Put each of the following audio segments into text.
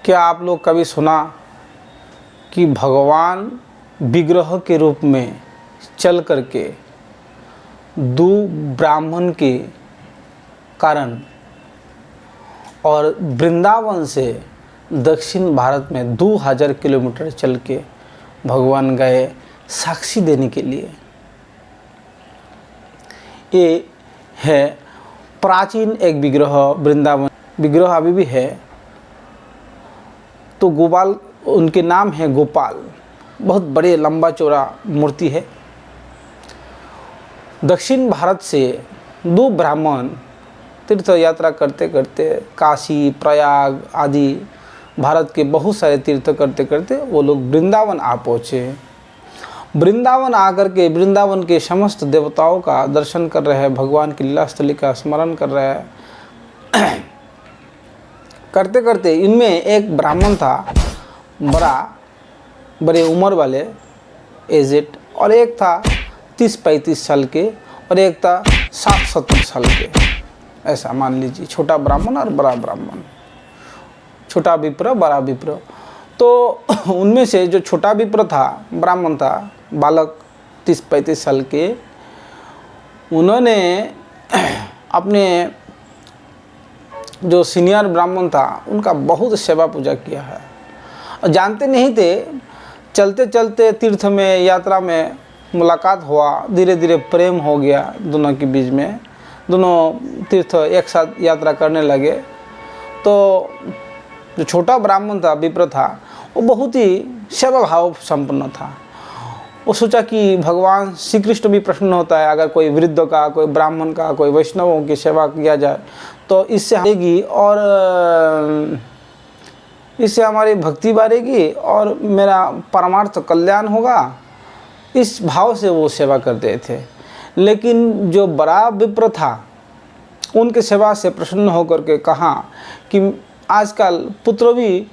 क्या आप लोग कभी सुना कि भगवान विग्रह के रूप में चल करके दो ब्राह्मण के कारण और वृंदावन से दक्षिण भारत में 2000 किलोमीटर चल के भगवान गए साक्षी देने के लिए। ये है प्राचीन एक विग्रह, वृंदावन विग्रह अभी भी है। तो गोपाल उनके नाम है गोपाल, बहुत बड़े लंबा चौड़ा मूर्ति है। दक्षिण भारत से दो ब्राह्मण तीर्थ यात्रा करते करते काशी प्रयाग आदि भारत के बहुत सारे तीर्थ करते करते वो लोग वृंदावन आ पहुँचे। वृंदावन आकर के वृंदावन के समस्त देवताओं का दर्शन कर रहे हैं, भगवान की लीलास्थली का स्मरण कर रहे हैं। करते करते इनमें एक ब्राह्मण था, बड़े उम्र वाले एजेड, और एक था 30-35 साल के, और एक था 60-70 साल के, ऐसा मान लीजिए। छोटा ब्राह्मण और बड़ा ब्राह्मण, छोटा विप्र बड़ा विप्र। तो उनमें से जो छोटा विप्र था, ब्राह्मण था, बालक 30-35 साल के, उन्होंने अपने जो सीनियर ब्राह्मण था उनका बहुत सेवा पूजा किया है। और जानते नहीं थे, चलते चलते तीर्थ में यात्रा में मुलाकात हुआ, धीरे धीरे प्रेम हो गया दोनों के बीच में, दोनों तीर्थ एक साथ यात्रा करने लगे। तो जो छोटा ब्राह्मण था, विप्र था, वो बहुत ही सेवा भाव संपन्न था। वो सोचा कि भगवान श्री कृष्ण भी प्रसन्न होता है अगर कोई वृद्ध का, कोई ब्राह्मण का, कोई वैष्णवों की सेवा किया जाए, तो इससे आएगी और इससे हमारी भक्ति बढ़ेगी और मेरा परमार्थ कल्याण होगा। इस भाव से वो सेवा करते थे। लेकिन जो बड़ा विप्र था, उनके सेवा से प्रसन्न होकर के कहा कि आजकल पुत्र भी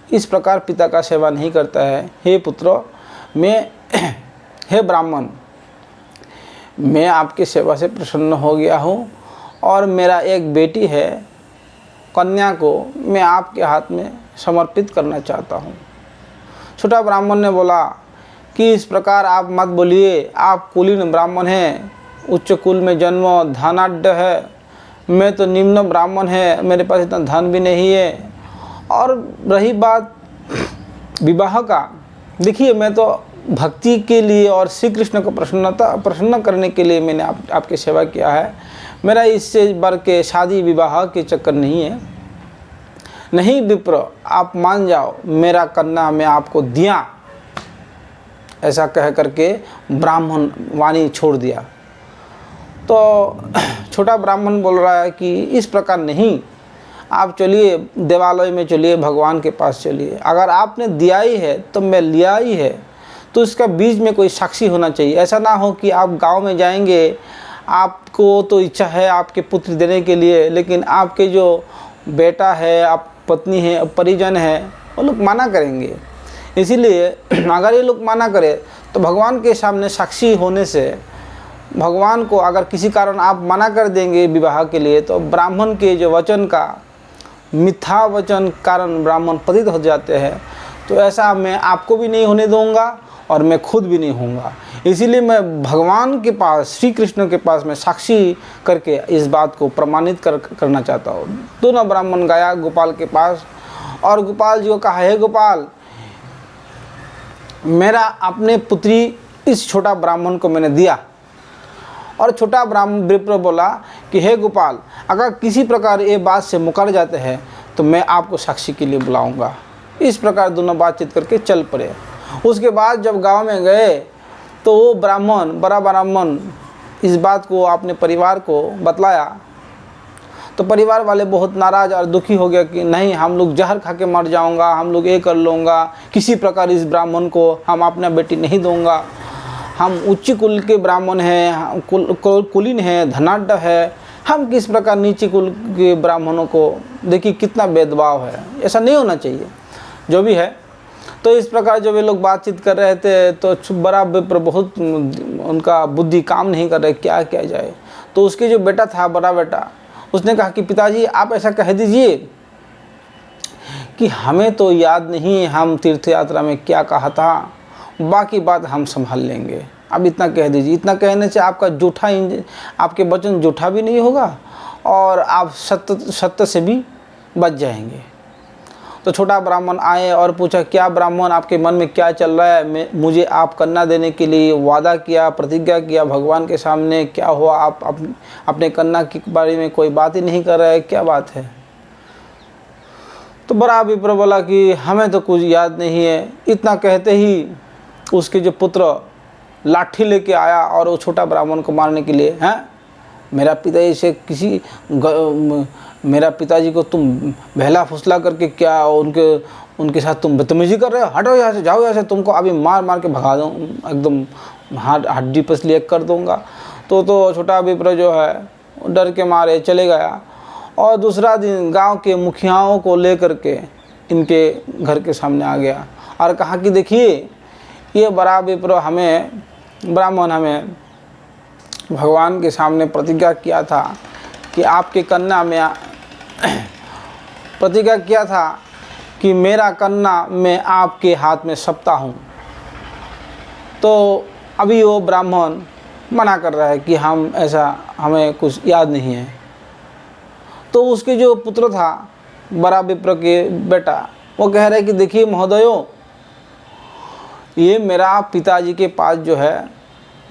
इस प्रकार पिता का सेवा नहीं करता है। हे पुत्र, हे ब्राह्मण, मैं आपकी सेवा से प्रसन्न हो गया हूँ और मेरा एक बेटी है, कन्या को मैं आपके हाथ में समर्पित करना चाहता हूँ। छोटा ब्राह्मण ने बोला कि इस प्रकार आप मत बोलिए, आप कुलीन ब्राह्मण हैं, उच्च कुल में जन्म, धनाढ्य है। मैं तो निम्न ब्राह्मण है, मेरे पास इतना धन भी नहीं है। और रही बात विवाह का, देखिए मैं तो भक्ति के लिए और श्री कृष्ण को प्रसन्न करने के लिए मैंने आपकी सेवा किया है। मेरा इससे बढ़ के शादी विवाह के चक्कर नहीं है। नहीं विप्र, आप मान जाओ, मेरा कन्या मैं आपको दिया, ऐसा कह करके ब्राह्मण वाणी छोड़ दिया। तो छोटा ब्राह्मण बोल रहा है कि इस प्रकार नहीं, आप चलिए देवालय में चलिए, भगवान के पास चलिए। अगर आपने दिया ही है तो मैं लिया ही है, तो इसका बीच में कोई साक्षी होना चाहिए। ऐसा ना हो कि आप गांव में जाएंगे, आपको तो इच्छा है आपके पुत्र देने के लिए, लेकिन आपके जो बेटा है, आप पत्नी है, परिजन है, वो लोग मना करेंगे। इसीलिए अगर ये लोग मना करें तो भगवान के सामने साक्षी होने से, भगवान को अगर किसी कारण आप मना कर देंगे विवाह के लिए, तो ब्राह्मण के जो वचन का मिथ्या वचन कारण ब्राह्मण पतित हो जाते हैं। तो ऐसा मैं आपको भी नहीं होने दूंगा और मैं खुद भी नहीं होऊंगा। इसीलिए मैं भगवान के पास, श्री कृष्ण के पास मैं साक्षी करके इस बात को प्रमाणित करना चाहता हूँ। दोनों ब्राह्मण गया गोपाल के पास और गोपाल जी को कहा, हे गोपाल, मेरा अपने पुत्री इस छोटा ब्राह्मण को मैंने दिया। और छोटा ब्राह्मण विप्र बोला कि हे गोपाल, अगर किसी प्रकार ये बात से मुकर जाते हैं तो मैं आपको साक्षी के लिए बुलाऊंगा। इस प्रकार दोनों बातचीत करके चल पड़े। उसके बाद जब गांव में गए तो वो ब्राह्मण, बड़ा ब्राह्मण, इस बात को अपने परिवार को बतलाया। तो परिवार वाले बहुत नाराज़ और दुखी हो गया कि नहीं, हम लोग जहर खा के मर जाऊँगा, हम लोग ये कर लूँगा, किसी प्रकार इस ब्राह्मण को हम अपना बेटी नहीं दूँगा। हम उच्च कुल के ब्राह्मण हैं, कुलीन हैं, धनाढ्य है, हम किस प्रकार नीचे कुल के ब्राह्मणों को, देखिए कितना भेदभाव है, ऐसा नहीं होना चाहिए। जो भी है, तो इस प्रकार जब ये लोग बातचीत कर रहे थे तो बड़ा विप्र, बहुत उनका बुद्धि काम नहीं कर रहे, क्या किया जाए। तो उसके जो बेटा था, बड़ा बेटा, उसने कहा कि पिताजी आप ऐसा कह दीजिए कि हमें तो याद नहीं हम तीर्थ यात्रा में क्या कहा था, बाकी बात हम संभाल लेंगे। अब इतना कह दीजिए। इतना कहने से आपका जूठा आपके वचन जूठा भी नहीं होगा और आप सत्य से भी बच जाएंगे। तो छोटा ब्राह्मण आए और पूछा, क्या ब्राह्मण आपके मन में क्या चल रहा है? मुझे आप कन्या देने के लिए वादा किया, प्रतिज्ञा किया भगवान के सामने, क्या हुआ? आप अपने कन्या के बारे में कोई बात ही नहीं कर रहे, क्या बात है? तो बड़ा विप्र बोला कि हमें तो कुछ याद नहीं है। इतना कहते ही उसके जो पुत्र लाठी लेके आया और वो छोटा ब्राह्मण को मारने के लिए, हैं मेरा पिताजी से मेरा पिताजी को तुम बहला फुसला करके क्या उनके साथ तुम बदतमीजी कर रहे हो? हटो यहाँ से, जाओ यहाँ से, तुमको अभी मार मार के भगा दूँ, एकदम हड्डी पसली एक कर दूँगा। तो छोटा विप्र जो है डर के मारे चले गया और दूसरा दिन गांव के मुखियाओं को लेकर के इनके घर के सामने आ गया और कहा कि देखिए, ये बड़ा विप्र ब्राह्मण हमें भगवान के सामने प्रतिज्ञा किया था कि आपके कन्या में प्रतिज्ञा किया था कि मेरा कन्या मैं आपके हाथ में सपता हूँ। तो अभी वो ब्राह्मण मना कर रहा है कि हमें कुछ याद नहीं है। तो उसके जो पुत्र था बड़ा विप्र के बेटा, वो कह रहे कि देखिए महोदयों, ये मेरा पिताजी के पास जो है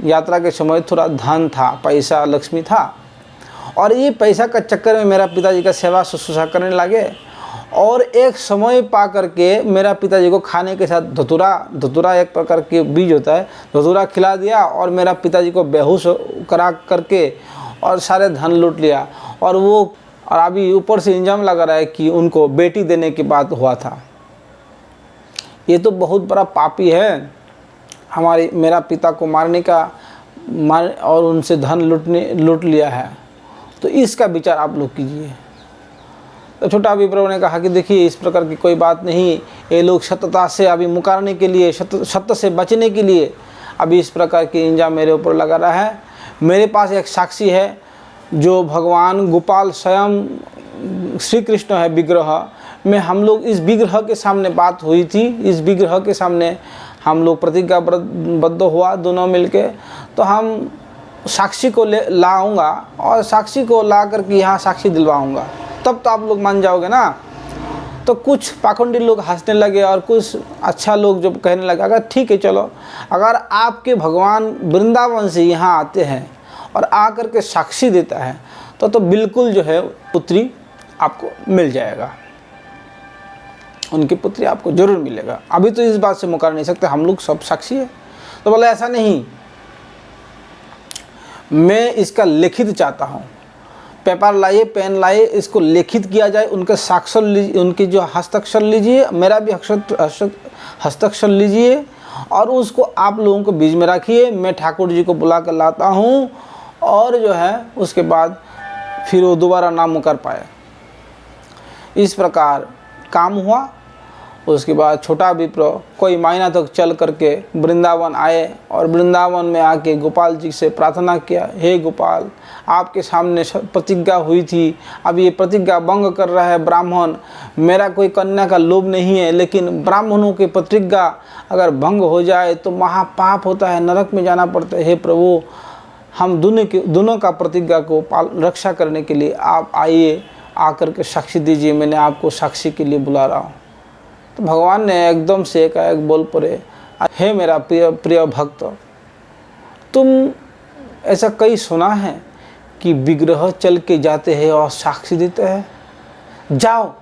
यात्रा के समय थोड़ा धन था, पैसा लक्ष्मी था, और ये पैसा का चक्कर में मेरा पिताजी का सेवा शुश्रूषा करने लगे और एक समय पा करके मेरा पिताजी को खाने के साथ धतूरा एक प्रकार के बीज होता है, धतूरा खिला दिया और मेरा पिताजी को बेहोश करा करके और सारे धन लूट लिया। और अभी ऊपर से इल्ज़ाम लगा रहा है कि उनको बेटी देने की बात हुआ था। ये तो बहुत बड़ा पापी है, मेरा पिता को मारने का और उनसे धन लूट लिया है। तो इसका विचार आप लोग कीजिए। तो छोटा विप्र ने कहा कि देखिए, इस प्रकार की कोई बात नहीं, ये लोग सत्यता से अभी मुकारने के लिए, सत्य से बचने के लिए अभी इस प्रकार की इल्ज़ाम मेरे ऊपर लगा रहा है। मेरे पास एक साक्षी है जो भगवान गोपाल स्वयं श्री कृष्ण है विग्रह में। हम लोग इस विग्रह के सामने बात हुई थी, इस विग्रह के सामने हम लोग प्रतिज्ञाबद्ध हुआ दोनों मिलके। तो हम साक्षी को लाऊंगा और साक्षी को ला करके यहाँ साक्षी दिलवाऊंगा, तब तो आप लोग मान जाओगे ना। तो कुछ पाखंडी लोग हंसने लगे और कुछ अच्छा लोग जो कहने लगा, अगर ठीक है चलो, अगर आपके भगवान वृंदावन से यहाँ आते हैं और आकर के साक्षी देता है तो बिल्कुल जो है पुत्री आपको मिल जाएगा, उनकी पुत्री आपको जरूर मिलेगा। अभी तो इस बात से मुकर नहीं सकते, हम लोग सब साक्षी है। तो बोला ऐसा नहीं, मैं इसका लिखित चाहता हूँ, पेपर लाइए, पेन लाइए, इसको लिखित किया जाए, उनके साक्षर लीजिए, उनकी जो हस्ताक्षर लीजिए, मेरा भी हस्ताक्षर लीजिए और उसको आप लोगों को बीच में रखिए। मैं ठाकुर जी को बुला कर लाता हूँ और जो है उसके बाद फिर वो दोबारा ना मुकर पाए। इस प्रकार काम हुआ। उसके बाद छोटा विप्र कोई महीना तक चल करके वृंदावन आए और वृंदावन में आके गोपाल जी से प्रार्थना किया, हे गोपाल, आपके सामने प्रतिज्ञा हुई थी, अब ये प्रतिज्ञा भंग कर रहा है ब्राह्मण। मेरा कोई कन्या का लोभ नहीं है, लेकिन ब्राह्मणों की प्रतिज्ञा अगर भंग हो जाए तो महापाप होता है, नरक में जाना पड़ता है। हे प्रभु, हम दोनों का प्रतिज्ञा को रक्षा करने के लिए आप आइए, आकर के साक्षी दीजिए, मैंने आपको साक्षी के लिए बुला रहा हूँ। तो भगवान ने एकदम से एकाएक बोल पड़े, हे मेरा प्रिय भक्त, तुम ऐसा कई सुना है कि विग्रह चल के जाते हैं और साक्षी देते हैं, जाओ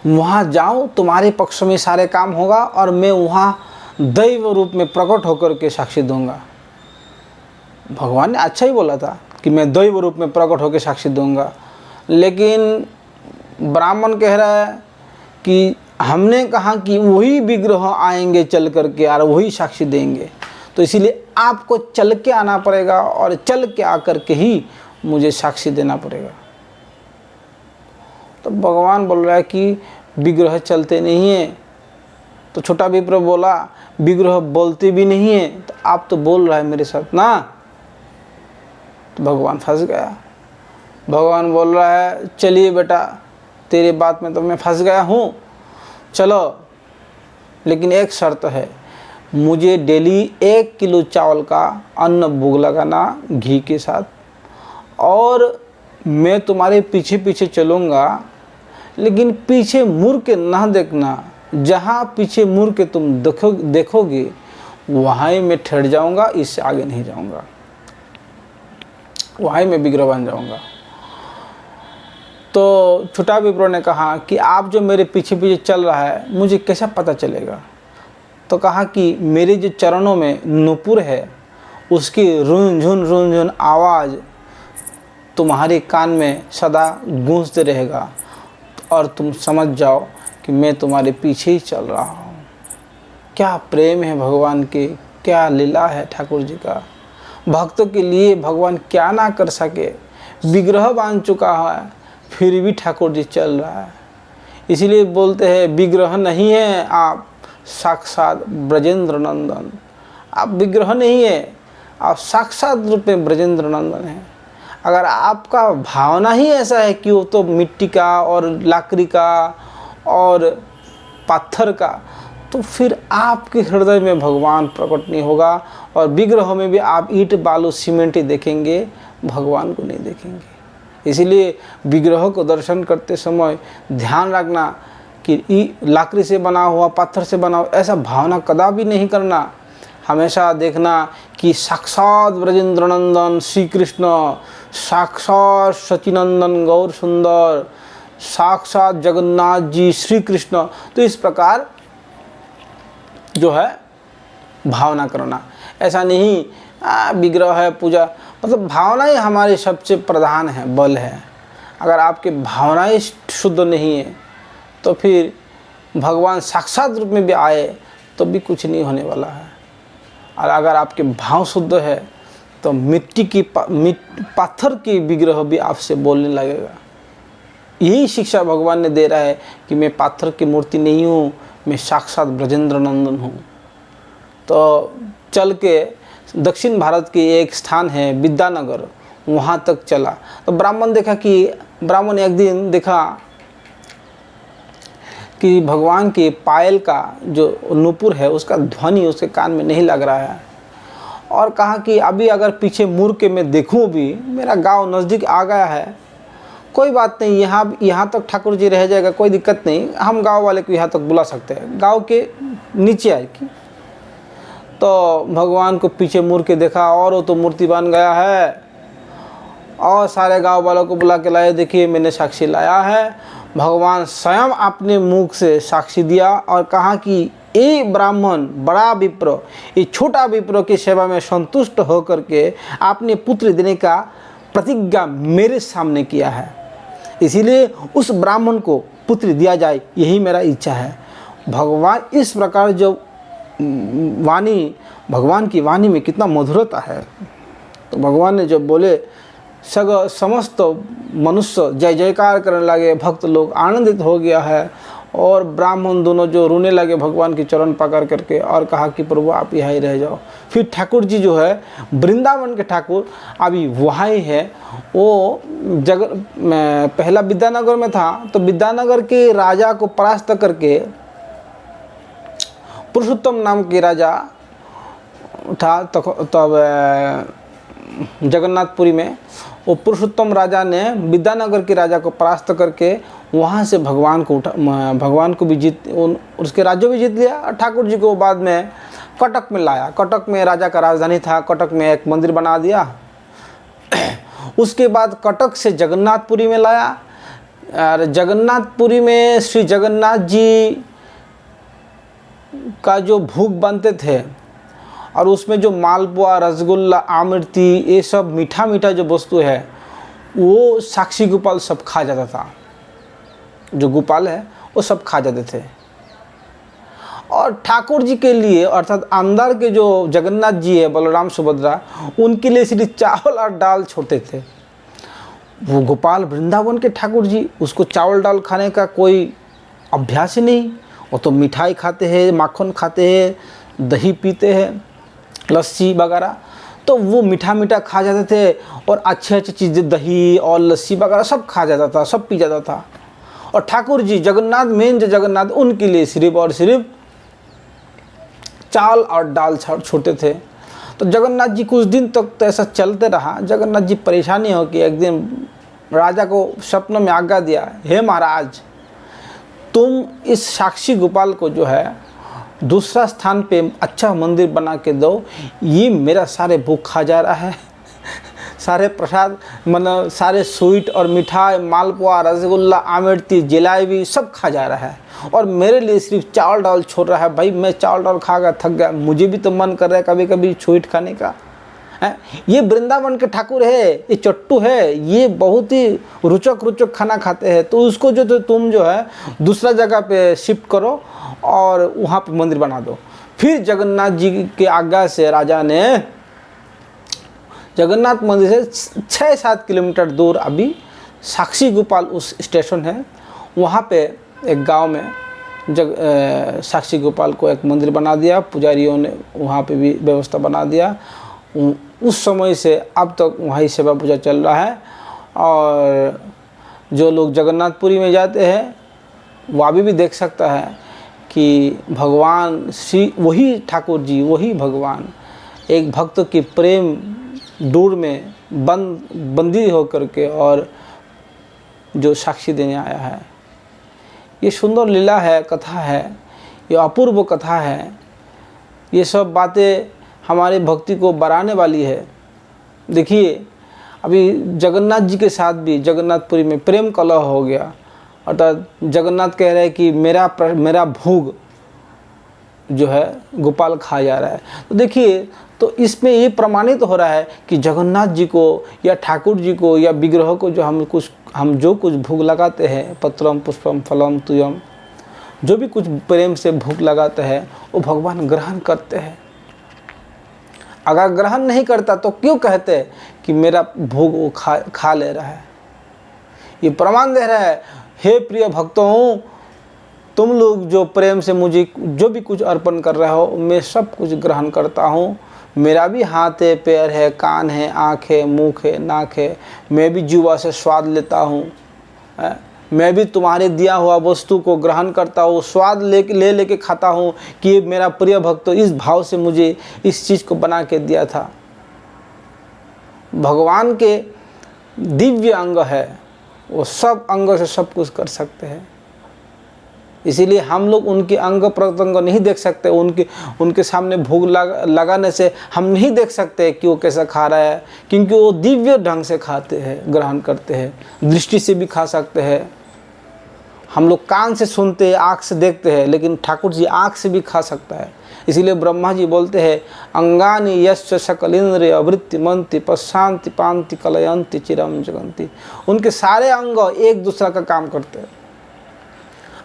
वहाँ जाओ, तुम्हारे पक्ष में सारे काम होगा और मैं वहाँ दैव रूप में प्रकट होकर के साक्षी दूंगा। भगवान ने अच्छा ही बोला था कि मैं दैव रूप में प्रकट होकर साक्षी दूंगा, लेकिन ब्राह्मण कह रहा है कि हमने कहा कि वही विग्रह आएंगे चल करके और वही साक्षी देंगे, तो इसीलिए आपको चल के आना पड़ेगा और चल के आकर के ही मुझे साक्षी देना पड़ेगा। तो भगवान बोल रहा है कि विग्रह चलते नहीं है। तो छोटा विप्र बोला, विग्रह बोलते भी नहीं है, तो आप तो बोल रहा है मेरे साथ ना। तो भगवान फंस गया। भगवान बोल रहा है, चलिए बेटा, तेरे बात में तो मैं फंस गया हूँ, चलो, लेकिन एक शर्त है, मुझे डेली 1 किलो चावल का अन्न भोग लगाना घी के साथ, और मैं तुम्हारे पीछे पीछे चलूँगा, लेकिन पीछे मुड़ के ना देखना। जहाँ पीछे मुड़ के तुम देखोगे वहाँ ही मैं ठहर जाऊँगा, इससे आगे नहीं जाऊँगा, वहाँ ही मैं विग्रह बन जाऊँगा। तो छोटा विप्र ने कहा कि आप जो मेरे पीछे पीछे चल रहा है, मुझे कैसा पता चलेगा? तो कहा कि मेरे जो चरणों में नूपुर है, उसकी रुनझुन आवाज़ तुम्हारे कान में सदा गूंजते रहेगा, और तुम समझ जाओ कि मैं तुम्हारे पीछे ही चल रहा हूँ। क्या प्रेम है भगवान के, क्या लीला है ठाकुर जी का। भक्तों के लिए भगवान क्या ना कर सके। विग्रह बांध चुका है, फिर भी ठाकुर जी चल रहा है। इसीलिए बोलते हैं विग्रह नहीं है आप, साक्षात ब्रजेंद्र नंदन। आप विग्रह नहीं है, आप साक्षात रूप में ब्रजेंद्र नंदन हैं। अगर आपका भावना ही ऐसा है कि वो तो मिट्टी का और लकड़ी का और पत्थर का, तो फिर आपके हृदय में भगवान प्रकट नहीं होगा, और विग्रह में भी आप ईंट बालू सीमेंट ही देखेंगे, भगवान को नहीं देखेंगे। इसीलिए विग्रह को दर्शन करते समय ध्यान रखना कि लकड़ी से बना हुआ, पत्थर से बना हुआ, ऐसा भावना कदापि नहीं करना। हमेशा देखना कि साक्षात ब्रजेंद्र नंदन श्री कृष्ण, साक्षात सचिनंदन गौर सुंदर, साक्षात जगन्नाथ जी श्री कृष्ण। तो इस प्रकार जो है भावना करना, ऐसा नहीं विग्रह है पूजा, मतलब भावना ही हमारी सबसे प्रधान है, बल है। अगर आपकी भावनाएं शुद्ध नहीं है तो फिर भगवान साक्षात रूप में भी आए तो भी कुछ नहीं होने वाला है। और अगर आपके भाव शुद्ध है तो मिट्टी की पत्थर की विग्रह भी आपसे बोलने लगेगा। यही शिक्षा भगवान ने दे रहा है कि मैं पत्थर की मूर्ति नहीं हूँ, मैं साक्षात ब्रजेंद्र नंदन हूँ। तो चल के दक्षिण भारत की एक स्थान है विद्यानगर, वहाँ तक चला। तो ब्राह्मण एक दिन देखा कि भगवान के पायल का जो नूपुर है उसका ध्वनि उसके कान में नहीं लग रहा है, और कहा कि अभी अगर पीछे मुड़ के मैं देखूं भी, मेरा गांव नज़दीक आ गया है, कोई बात नहीं, यहाँ तक ठाकुर जी रह जाएगा, कोई दिक्कत नहीं, हम गांव वाले को यहाँ तक बुला सकते हैं, गांव के नीचे आएगी। तो भगवान को पीछे मुड़ के देखा और वो तो मूर्ति बन गया है, और सारे गांव वालों को बुला के लाए, देखिए मैंने साक्षी लाया है। भगवान स्वयं अपने मुख से साक्षी दिया और कहा कि ये ब्राह्मण बड़ा विप्र, ये छोटा विप्र की सेवा में संतुष्ट होकर के अपने पुत्र देने का प्रतिज्ञा मेरे सामने किया है, इसीलिए उस ब्राह्मण को पुत्र दिया जाए, यही मेरा इच्छा है। भगवान इस प्रकार जो वाणी, भगवान की वाणी में कितना मधुरता है। तो भगवान ने जब बोले, समस्त मनुष्य जय जयकार करने लगे, भक्त लोग आनंदित हो गया है, और ब्राह्मण दोनों जो रोने लगे भगवान के चरण पकड़ करके, और कहा कि प्रभु आप यहाँ ही रह जाओ। फिर ठाकुर जी जो है वृंदावन के ठाकुर अभी वहाँ ही है। वो पहला विद्यानगर में था, तो विद्यानगर के राजा को परास्त करके पुरुषोत्तम नाम के राजा था, तब जगन्नाथपुरी में वो पुरुषोत्तम राजा ने विद्यानगर के राजा को परास्त करके वहाँ से भगवान को भी उसके राज्य भी जीत लिया, और ठाकुर जी को बाद में कटक में लाया। कटक में राजा का राजधानी था, कटक में एक मंदिर बना दिया। उसके बाद कटक से जगन्नाथपुरी में लाया, और जगन्नाथपुरी में श्री जगन्नाथ जी का जो भोग बनते थे, और उसमें जो मालपुआ, रसगुल्ला, आमृति, ये सब मीठा मीठा जो वस्तु है, वो साक्षी गोपाल सब खा जाता था। जो गोपाल है वो सब खा जाते थे। और ठाकुर जी के लिए, अर्थात अंदर के जो जगन्नाथ जी है, बलराम सुभद्रा, उनके लिए सिर्फ चावल और दाल छोड़ते थे। वो गोपाल वृंदावन के ठाकुर जी, उसको चावल दाल खाने का कोई अभ्यास ही नहीं। वो तो मिठाई खाते हैं, माखन खाते हैं, दही पीते हैं, लस्सी वगैरह, तो वो मीठा मीठा खा जाते थे, और अच्छी अच्छी चीज़ें, दही और लस्सी वगैरह सब खा जाता था, सब पी जाता था। और ठाकुर जी जगन्नाथ, मेन जो जगन्नाथ, उनके लिए सिर्फ और सिर्फ चावल और दाल छोड़ते थे। तो जगन्नाथ जी कुछ दिन तक तो ऐसा चलते रहा। जगन्नाथ जी परेशानी हो कि एक दिन राजा को सपनों में आज्ञा दिया, हे महाराज, तुम इस साक्षी गोपाल को जो है दूसरा स्थान पे अच्छा मंदिर बना के दो, ये मेरा सारे भूख खा जा रहा है, सारे प्रसाद मतलब सारे स्वीट और मिठाई, मालपुआ, रसगुल्ला, आमिरती, जलेबी सब खा जा रहा है और मेरे लिए सिर्फ चावल दाल छोड़ रहा है। भाई मैं चावल दाल खा कर थक गया, मुझे भी तो मन कर रहा है कभी कभी स्वीट खाने का है। ये वृंदावन के ठाकुर है, ये चट्टू है, ये बहुत ही रुचक खाना खाते हैं। तो उसको जो तुम जो है दूसरा जगह पे शिफ्ट करो और वहाँ पे मंदिर बना दो। फिर जगन्नाथ जी के आज्ञा से राजा ने जगन्नाथ मंदिर से 6-7 किलोमीटर दूर अभी साक्षी गोपाल उस स्टेशन है, वहाँ पे एक गांव में साक्षी गोपाल को एक मंदिर बना दिया। पुजारियों ने वहाँ पे भी व्यवस्था बना दिया। उस समय से अब तक वहाँ ही सेवा पूजा चल रहा है। और जो लोग जगन्नाथपुरी में जाते हैं वो अभी भी देख सकता है कि भगवान श्री वही ठाकुर जी, वही भगवान एक भक्त की प्रेम डोर में बंदी होकर के और जो साक्षी देने आया है। ये सुंदर लीला है, कथा है, ये अपूर्व कथा है। ये सब बातें हमारे भक्ति को बढ़ाने वाली है। देखिए अभी जगन्नाथ जी के साथ भी जगन्नाथपुरी में प्रेम कलह हो गया, अर्थात जगन्नाथ कह रहे हैं कि मेरा भोग जो है गोपाल खा जा रहा है। तो देखिए, तो इसमें ये प्रमाणित हो रहा है कि जगन्नाथ जी को या ठाकुर जी को या विग्रह को जो हम जो कुछ भोग लगाते हैं, पत्रम पुष्पम फलम तुयम, जो भी कुछ प्रेम से भोग लगाते हैं वो भगवान ग्रहण करते हैं। अगर ग्रहण नहीं करता तो क्यों कहते कि मेरा भोग वो खा ले रहा है। ये प्रमाण दे रहा है, हे प्रिय भक्तों, तुम लोग जो प्रेम से मुझे जो भी कुछ अर्पण कर रहे हो मैं सब कुछ ग्रहण करता हूँ। मेरा भी हाथ है, पैर है, कान है, आँख है, मुँह है, नाक है, मैं भी जीवा से स्वाद लेता हूँ। मैं भी तुम्हारे दिया हुआ वस्तु को ग्रहण करता हूँ, स्वाद लेके खाता हूँ कि ये मेरा प्रिय भक्त इस भाव से मुझे इस चीज़ को बना के दिया था। भगवान के दिव्य अंग है, वो सब अंगों से सब कुछ कर सकते हैं। इसीलिए हम लोग उनके अंग प्रत्यंग नहीं देख सकते। उनके सामने भोग लगाने से हम नहीं देख सकते कि वो कैसा खा रहा है, क्योंकि वो दिव्य ढंग से खाते हैं, ग्रहण करते हैं। दृष्टि से भी खा सकते हैं। हम लोग कान से सुनते हैं, आँख से देखते हैं, लेकिन ठाकुर जी आँख से भी खा सकता है। इसीलिए ब्रह्मा जी बोलते हैं, अंगानि यश्च सकलेन्द्रिय अवृत्ति मंति पशांति पांति कलयंति चिरम जगंती। उनके सारे अंग एक दूसरा का काम करते हैं।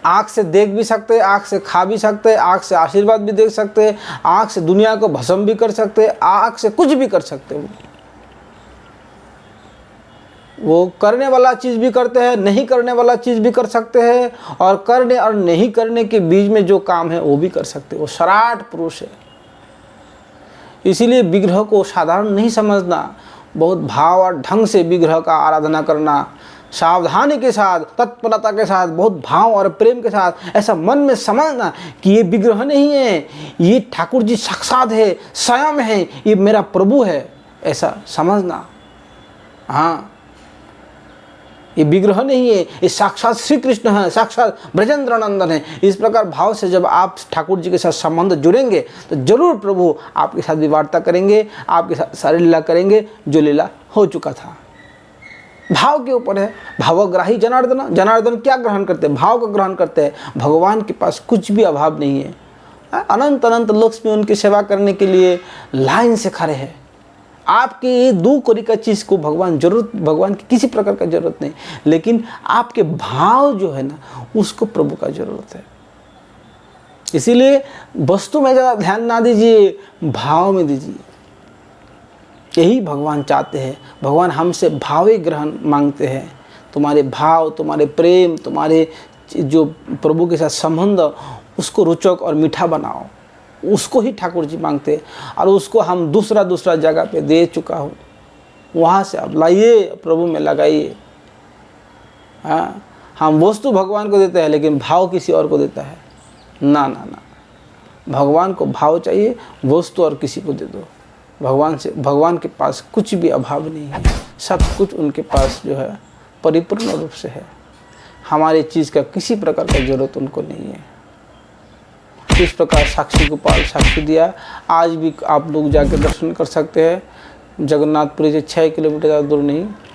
आँख से देख भी सकते हैं, आँख से खा भी सकते हैं, आँख से आशीर्वाद भी देख सकते हैं, आँख से दुनिया को भस्म भी कर सकते हैं, आँख से कुछ भी कर सकते हैं। वो करने वाला चीज़ भी करते हैं, नहीं करने वाला चीज़ भी कर सकते हैं, और करने और नहीं करने के बीच में जो काम है वो भी कर सकते हैं। वो सराट पुरुष है। इसीलिए विग्रह को साधारण नहीं समझना, बहुत भाव और ढंग से विग्रह का आराधना करना, सावधानी के साथ, तत्परता के साथ, बहुत भाव और प्रेम के साथ ऐसा मन में समझना कि ये विग्रह नहीं है, ये ठाकुर जी साक्षात है, स्वयं है, ये मेरा प्रभु है, ऐसा समझना। हाँ, ये विग्रह नहीं है, ये साक्षात श्री कृष्ण है, साक्षात ब्रजेंद्र नंदन है। इस प्रकार भाव से जब आप ठाकुर जी के साथ संबंध जुड़ेंगे तो जरूर प्रभु आपके साथ भी वार्ता करेंगे, आपके साथ सारी लीला करेंगे जो लीला हो चुका था। भाव के ऊपर है। भावग्राही जनार्दन, जनार्दन क्या ग्रहण करते हैं? भाव को ग्रहण करते हैं। भगवान के पास कुछ भी अभाव नहीं है। अनंत अनंत लोक में उनकी सेवा करने के लिए लाइन से खड़े हैं। आपके ये दो कौड़ी का चीज़ को भगवान की किसी प्रकार का जरूरत नहीं, लेकिन आपके भाव जो है ना उसको प्रभु का जरूरत है। इसीलिए वस्तु में ज़्यादा ध्यान ना दीजिए, भाव में दीजिए। यही भगवान चाहते हैं। भगवान हमसे भावे ग्रहण मांगते हैं। तुम्हारे भाव, तुम्हारे प्रेम, तुम्हारे जो प्रभु के साथ संबंध, उसको रुचक और मीठा बनाओ। उसको ही ठाकुर जी मांगते हैं, और उसको हम दूसरा जगह पे दे चुका हूँ। वहाँ से आप लाइए, प्रभु में लगाइए। हाँ, हम वस्तु भगवान को देते हैं लेकिन भाव किसी और को देता है। ना ना ना, भगवान को भाव चाहिए, वस्तु और किसी को दे दो। भगवान के पास कुछ भी अभाव नहीं है, सब कुछ उनके पास जो है परिपूर्ण रूप से है। हमारी चीज़ का किसी प्रकार का जरूरत उनको नहीं है। इस प्रकार साक्षी गोपाल साक्षी दिया। आज भी आप लोग जाकर दर्शन कर सकते हैं। जगन्नाथपुरी से 6 किलोमीटर ज़्यादा दूर नहीं।